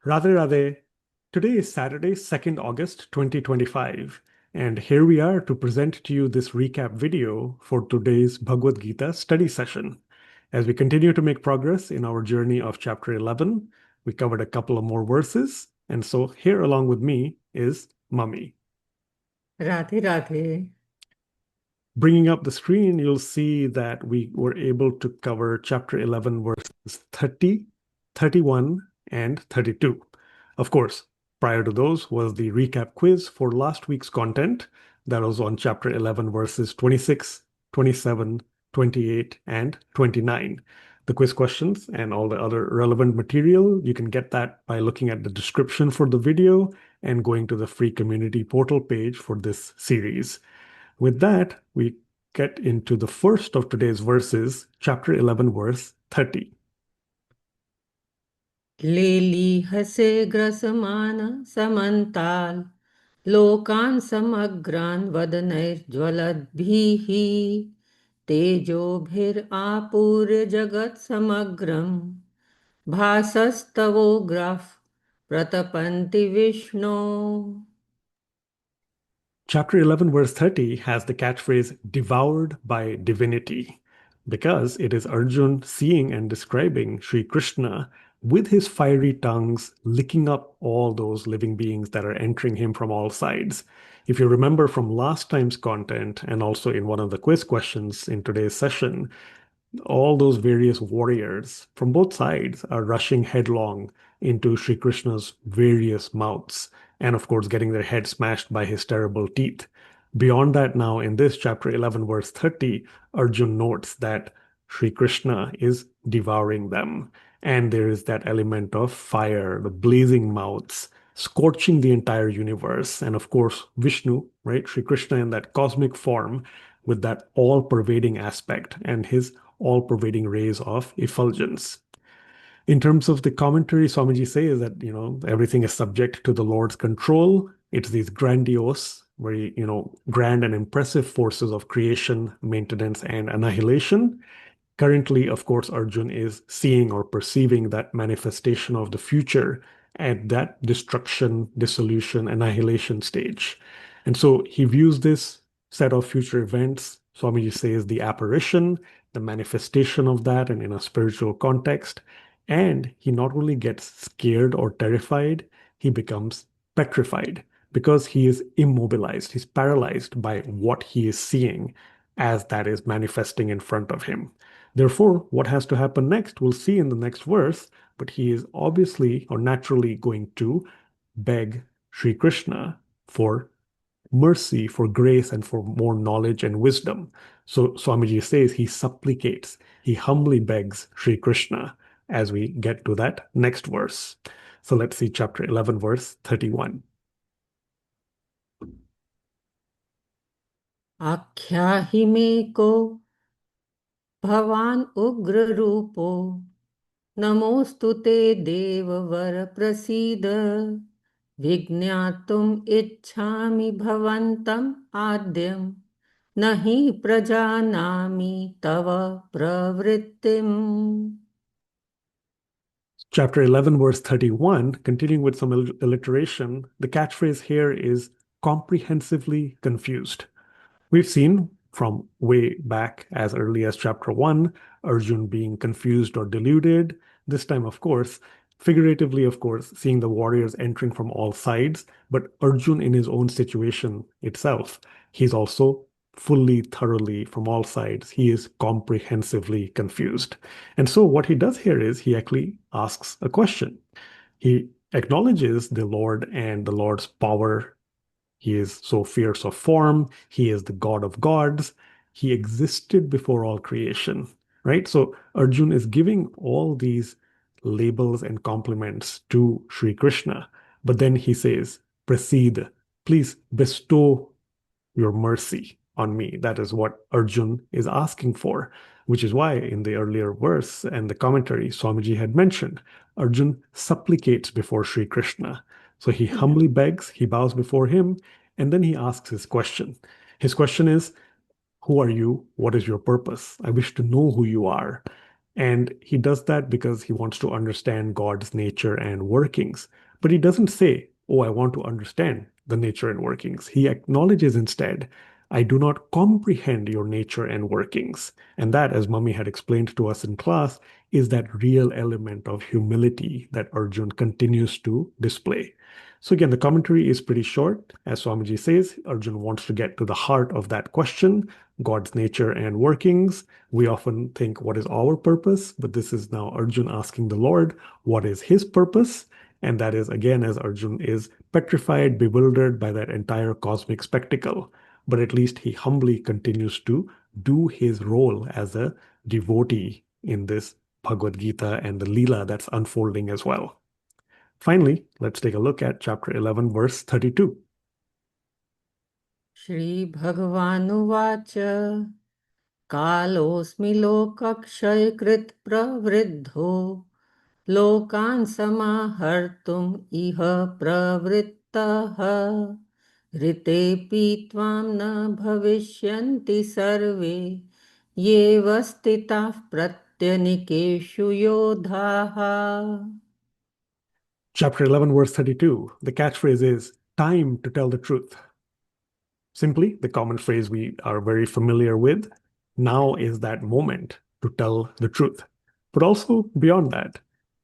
Radhe Radhe. Today is Saturday, 2nd August 2025, and here we are to present to you this recap video for today's Bhagavad Gita study session. As we continue to make progress in our journey of chapter 11, we covered a couple of more verses, and so here along with me is Mummy. Radhe Radhe. Bringing up the screen, you'll see that we were able to cover chapter 11 verses 30, 31, and 32. Of course, prior to those was the recap quiz for last week's content that was on chapter 11 verses 26, 27, 28, and 29. The quiz questions and all the other relevant material, you can get that by looking at the description for the video and going to the free community portal page for this series. With that, we get into the first of today's verses, chapter 11, verse 30. लेली हसे ग्रसमान समन्ताल लोकान् समग्रान् वदनैर्ज्वलद्भिः तेजोभिरापूर्य जगत्समग्रं भासस्तवोग्राः प्रतपन्ति विष्णो. Chapter 11, verse 30 has the catchphrase devoured by divinity because it is Arjun seeing and describing Sri Krishna with his fiery tongues licking up all those living beings that are entering him from all sides. If you remember from last time's content and also in one of the quiz questions in today's session, all those various warriors from both sides are rushing headlong into Sri Krishna's various mouths, and of course, getting their head smashed by his terrible teeth. Beyond that, now in this chapter 11, verse 30, Arjun notes that Sri Krishna is devouring them. And there is that element of fire, the blazing mouths, scorching the entire universe. And of course, Vishnu, right? Sri Krishna in that cosmic form with that all pervading aspect and his all-pervading rays of effulgence. In terms of the commentary, Swamiji says that, everything is subject to the Lord's control. It's these grandiose, very, grand and impressive forces of creation, maintenance, and annihilation. Currently, of course, Arjun is seeing or perceiving that manifestation of the future at that destruction, dissolution, annihilation stage. And so he views this set of future events, Swamiji says, the apparition, the manifestation of that, and in a spiritual context. And he not only gets scared or terrified, he becomes petrified because he is immobilized. He's paralyzed by what he is seeing as that is manifesting in front of him. Therefore, what has to happen next, we'll see in the next verse, but he is obviously or naturally going to beg Sri Krishna for mercy, for grace, and for more knowledge and wisdom. So Swamiji says he supplicates, he humbly begs Sri Krishna as we get to that next verse. So let's see chapter 11, verse 31. आख्याहि मे को भवान् उग्ररूपो नमोऽस्तु ते देववर प्रसीद विज्ञातुम् इच्छामि भवन्तम् आद्यं न हि प्रजानामि तव प्रवृत्तिम्. Chapter 11, verse 31, continuing with some alliteration, the catchphrase here is comprehensively confused. We've seen from way back as early as chapter 1, Arjun being confused or deluded. This time, of course, figuratively, of course, seeing the warriors entering from all sides, but Arjun in his own situation itself, he's also fully, thoroughly from all sides. He is comprehensively confused. And so what he does here is he actually asks a question. He acknowledges the Lord and the Lord's power. He is so fierce of form. He is the God of gods. He existed before all creation, right? So Arjun is giving all these labels and compliments to Sri Krishna. But then he says, proceed, please bestow your mercy on me. That is what Arjun is asking for, which is why in the earlier verse and the commentary, Swamiji had mentioned, Arjun supplicates before Sri Krishna. So he humbly begs, he bows before him, and then he asks his question. His question is, who are you? What is your purpose? I wish to know who you are. And he does that because he wants to understand God's nature and workings. But he doesn't say, oh, I want to understand the nature and workings. He acknowledges instead, I do not comprehend your nature and workings. And that, as Mummy had explained to us in class, is that real element of humility that Arjun continues to display. So again, the commentary is pretty short. As Swamiji says, Arjun wants to get to the heart of that question, God's nature and workings. We often think, what is our purpose? But this is now Arjun asking the Lord, what is his purpose? And that is, again, as Arjun is petrified, bewildered by that entire cosmic spectacle. But at least he humbly continues to do his role as a devotee in this Bhagavad Gita and the Leela that's unfolding as well. Finally, let's take a look at chapter 11, verse 32. श्रीभगवानुवाच कालोऽस्मि लोकक्षयकृत् प्रवृद्धो लोकान् समाहर्तुम् इह प्रवृत्तः ऋतेऽपि त्वां न भविष्यन्ति सर्वे येव स्थिताः प्रत्यनीकेषु योधाः. Chapter 11, verse 32. The catchphrase is time to tell the truth. Simply, the common phrase we are very familiar with, now is that moment to tell the truth. But also beyond that,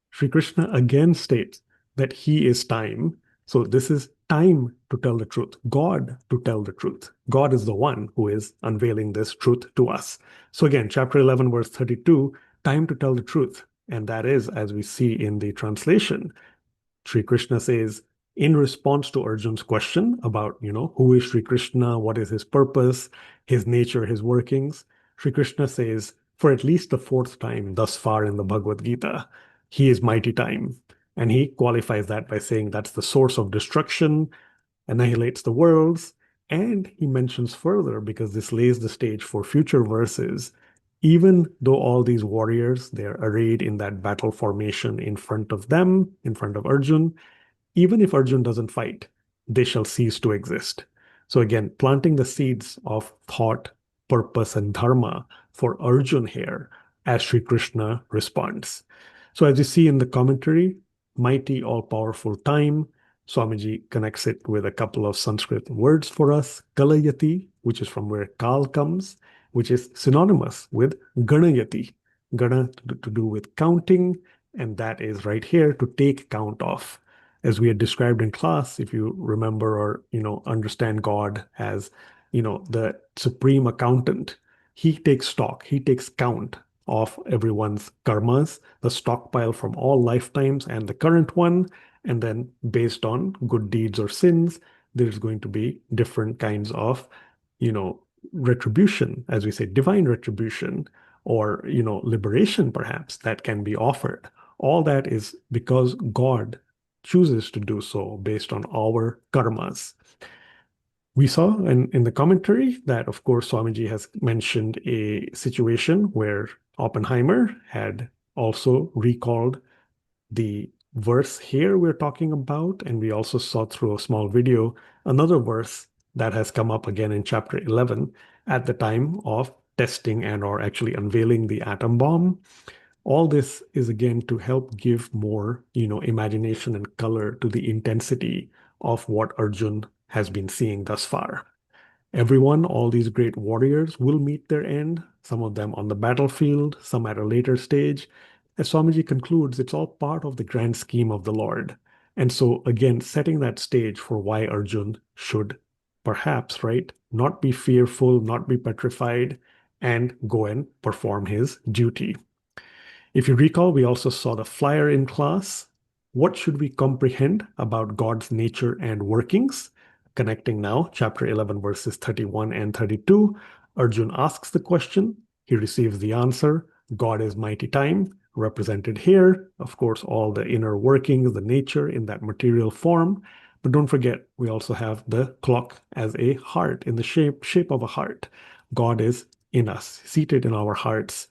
Sri Krishna again states that he is time. So this is time to tell the truth, God to tell the truth. God is the one who is unveiling this truth to us. So again, chapter 11, verse 32, time to tell the truth. And that is, as we see in the translation, Sri Krishna says, in response to Arjun's question about, who is Sri Krishna, what is his purpose, his nature, his workings, Sri Krishna says, for at least the fourth time thus far in the Bhagavad Gita, he is mighty time. And he qualifies that by saying that's the source of destruction, annihilates the worlds. And he mentions further, because this lays the stage for future verses, even though all these warriors, they're arrayed in that battle formation in front of them, in front of Arjun, even if Arjun doesn't fight, they shall cease to exist. So again, planting the seeds of thought, purpose, and dharma for Arjun here as Sri Krishna responds. So as you see in the commentary, mighty all-powerful time, Swamiji connects it with a couple of Sanskrit words for us, Kalayati, which is from where Kal comes, which is synonymous with Ganayati. Gana to do with counting, and that is right here to take count of. As we had described in class, if you remember or understand God as the supreme accountant, he takes stock, he takes count of everyone's karmas, the stockpile from all lifetimes and the current one, and then based on good deeds or sins, there's going to be different kinds of retribution, as we say, divine retribution, or liberation perhaps that can be offered. All that is because God chooses to do so based on our karmas. We saw in the commentary that, of course, Swamiji has mentioned a situation where Oppenheimer had also recalled the verse here we're talking about, and we also saw through a small video another verse that has come up again in chapter 11 at the time of testing and or actually unveiling the atom bomb. All this is again to help give more, imagination and color to the intensity of what Arjun has been seeing thus far. Everyone, all these great warriors will meet their end, some of them on the battlefield, some at a later stage. As Swamiji concludes, it's all part of the grand scheme of the Lord. And so, again, setting that stage for why Arjun should perhaps, right, not be fearful, not be petrified, and go and perform his duty. If you recall, we also saw the flyer in class. What should we comprehend about God's nature and workings? Connecting now, chapter 11, verses 31 and 32. Arjun asks the question. He receives the answer. God is mighty time, represented here. Of course, all the inner workings, the nature in that material form. But don't forget, we also have the clock as a heart, in the shape of a heart. God is in us, seated in our hearts.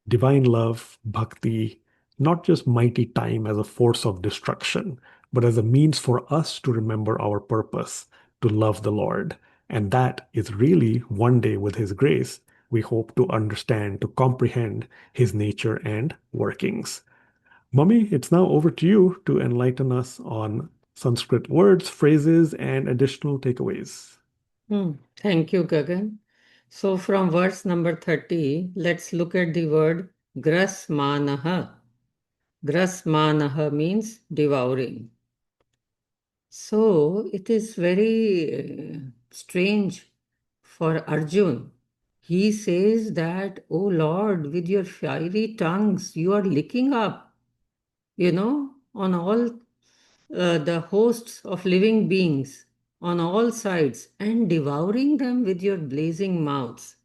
Divine love, bhakti, not just mighty time as a force of destruction, but as a means for us to remember our purpose, to love the Lord. And that is really one day with His grace, we hope to understand, to comprehend his nature and workings. Mummy, it's now over to you to enlighten us on Sanskrit words, phrases, and additional takeaways. Thank you, Gagan. So, from verse number 30, let's look at the word grasmanaha. Grasmanaha means devouring. So, it is very strange for Arjun. He says that, oh Lord, with your fiery tongues, you are licking up, on all the hosts of living beings on all sides and devouring them with your blazing mouths.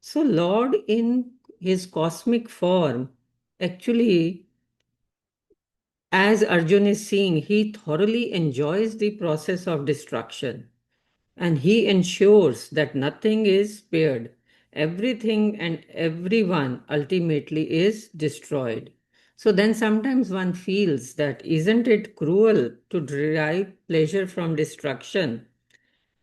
So, Lord, in his cosmic form, actually, as Arjun is seeing, he thoroughly enjoys the process of destruction and he ensures that nothing is spared. Everything and everyone ultimately is destroyed. So then sometimes one feels that isn't it cruel to derive pleasure from destruction?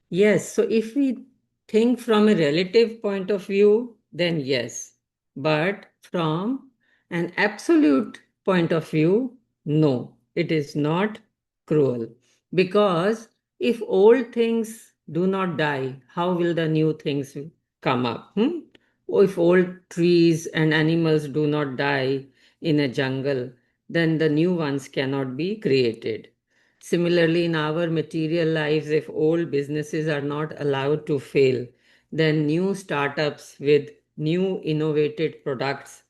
Yes, so if we think from a relative point of view, then yes. But from an absolute point of view, no, it is not cruel. Because if old things do not die, how will the new things come up? Or if old trees and animals do not die in a jungle, then the new ones cannot be created. Similarly, in our material lives, if old businesses are not allowed to fail, then new startups with new innovated products,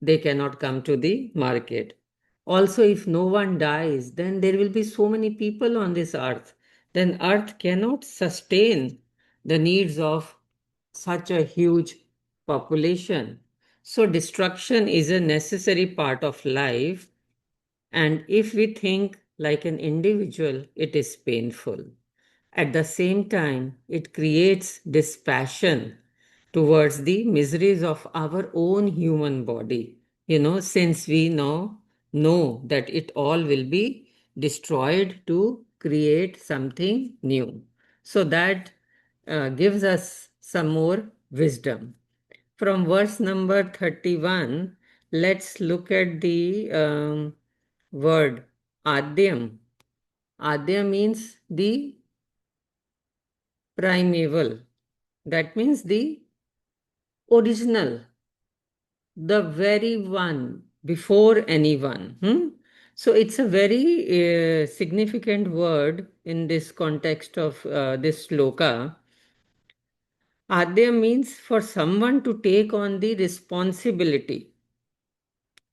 they cannot come to the market. Also, if no one dies, then there will be so many people on this earth. Then earth cannot sustain the needs of such a huge population. So destruction is a necessary part of life, and if we think like an individual, it is painful. At the same time, it creates dispassion towards the miseries of our own human body. Since we know that it all will be destroyed to create something new. So that gives us some more wisdom. From verse number 31, let's look at the word Adyam. Adya means the primeval. That means the original, the very one before anyone. So it's a very significant word in this context of this sloka. Adya means for someone to take on the responsibility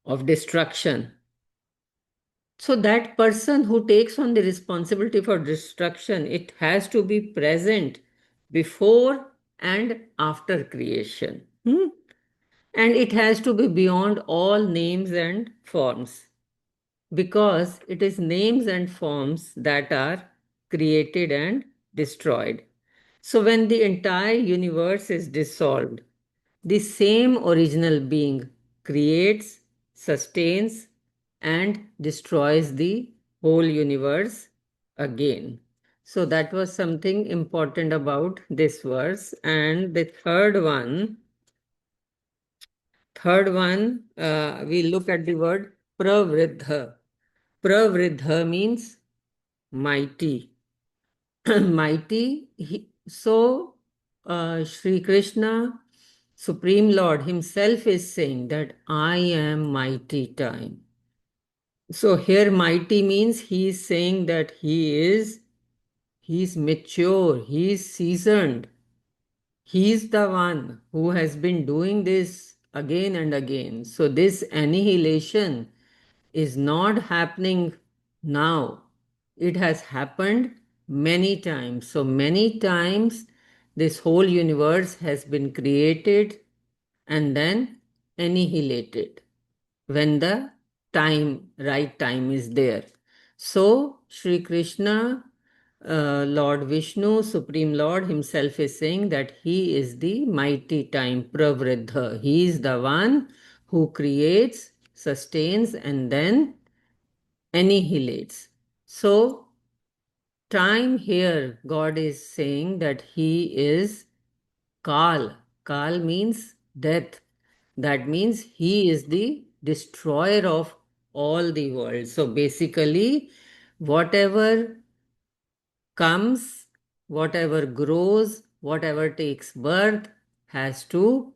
of destruction. So that person who takes on the responsibility for destruction, it has to be present before and after creation. And it has to be beyond all names and forms, because it is names and forms that are created and destroyed. So when the entire universe is dissolved, the same original being creates, sustains, and destroys the whole universe again. So that was something important about this verse. And the third one, we look at the word pravriddha. Pravriddha means mighty. Mighty. Sri Krishna, Supreme Lord Himself, is saying that I am mighty time. So here mighty means He is saying that He's mature, He's seasoned. He's the one who has been doing this again and again. So this annihilation is not happening now. It has happened many times. So many times this whole universe has been created and then annihilated when the right time is there. So, Sri Krishna, Lord Vishnu, Supreme Lord Himself, is saying that He is the mighty time, Pravriddha. He is the one who creates, sustains, and then annihilates. So, time here, God is saying that He is Kal. Kal means death. That means he is the destroyer of all the world. So basically, whatever comes, whatever grows, whatever takes birth has to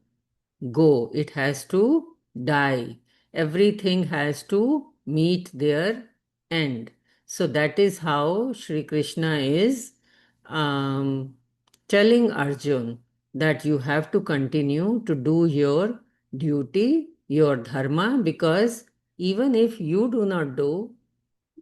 go. It has to die. Everything has to meet their end. So that is how Sri Krishna is um, telling Arjun that you have to continue to do your duty, your dharma, because even if you do not do,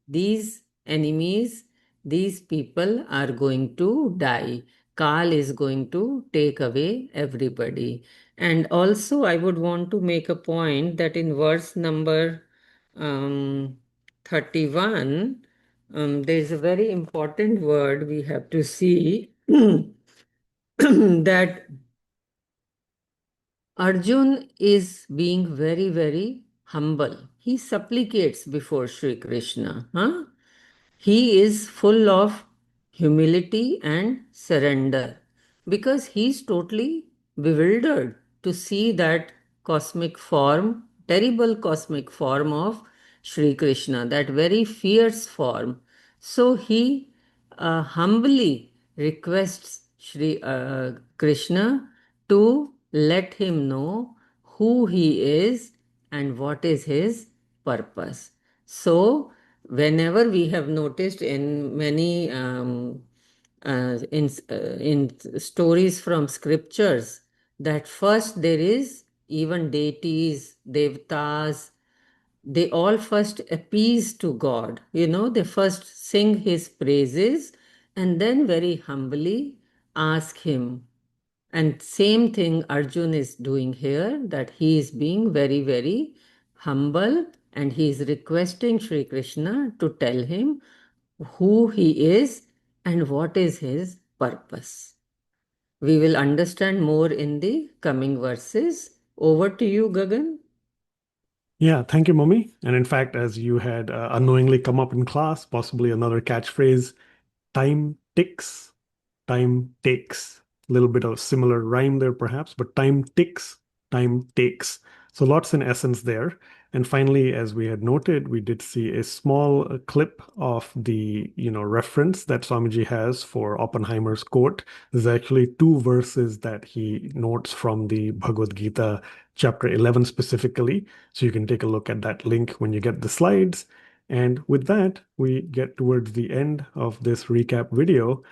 these enemies, these people are going to die. Kal is going to take away everybody. And also, I would want to make a point that in verse number um, 31, there is a very important word we have to see that Arjun is being very, very humble. He supplicates before Sri Krishna. Huh? He is full of humility and surrender because he's totally bewildered to see that cosmic form, terrible cosmic form of Sri Krishna, that very fierce form. So he humbly requests Sri Krishna to let him know who he is and what is his purpose. So, whenever we have noticed in many in stories from scriptures that first there is even deities, devtas, they all first appease to God. They first sing his praises and then very humbly ask him. And same thing Arjun is doing here, that he is being very, very humble and he is requesting Sri Krishna to tell him who he is and what is his purpose. We will understand more in the coming verses. Over to you, Gagan. Yeah, thank you, Mommy. And in fact, as you had unknowingly come up in class, possibly another catchphrase, time ticks, time takes. A little bit of similar rhyme there, perhaps, but time ticks, time takes. So lots in essence there. And finally, as we had noted, we did see a small clip of the reference that Swamiji has for Oppenheimer's quote. There's actually two verses that he notes from the Bhagavad Gita, chapter 11 specifically. So you can take a look at that link when you get the slides. And with that, we get towards the end of this recap video.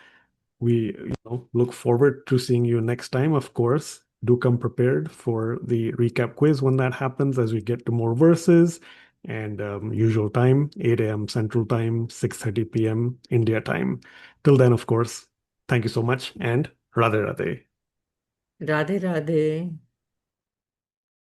We look forward to seeing you next time, of course. Do come prepared for the recap quiz when that happens as we get to more verses. And usual time, 8 a.m. Central Time, 6:30 p.m. India time. Till then, of course, thank you so much and Radhe Radhe. Radhe Radhe.